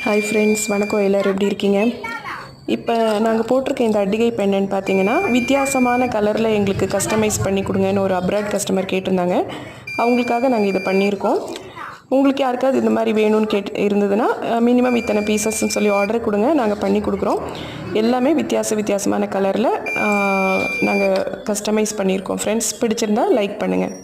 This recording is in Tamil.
ஹாய் ஃப்ரெண்ட்ஸ், வணக்கம். எல்லோரும் எப்படி இருக்கீங்க? இப்போ நாங்கள் போட்டிருக்க இந்த அட்டிகை பெண்ணுன்னு பார்த்தீங்கன்னா வித்தியாசமான கலரில் எங்களுக்கு கஸ்டமைஸ் பண்ணி கொடுங்கன்னு ஒரு அப்ராட் கஸ்டமர் கேட்டிருந்தாங்க. அவங்களுக்காக நாங்கள் இதை பண்ணியிருக்கோம். உங்களுக்கு யாருக்காவது இந்த மாதிரி வேணும்னு இருந்ததுன்னா மினிமம் இத்தனை பீசஸ்ன்னு சொல்லி ஆர்டர் கொடுங்க, நாங்கள் பண்ணி கொடுக்குறோம். எல்லாமே வித்தியாசமான கலரில் நாங்கள் கஸ்டமைஸ் பண்ணியிருக்கோம். ஃப்ரெண்ட்ஸ், பிடிச்சிருந்தா லைக் பண்ணுங்கள்.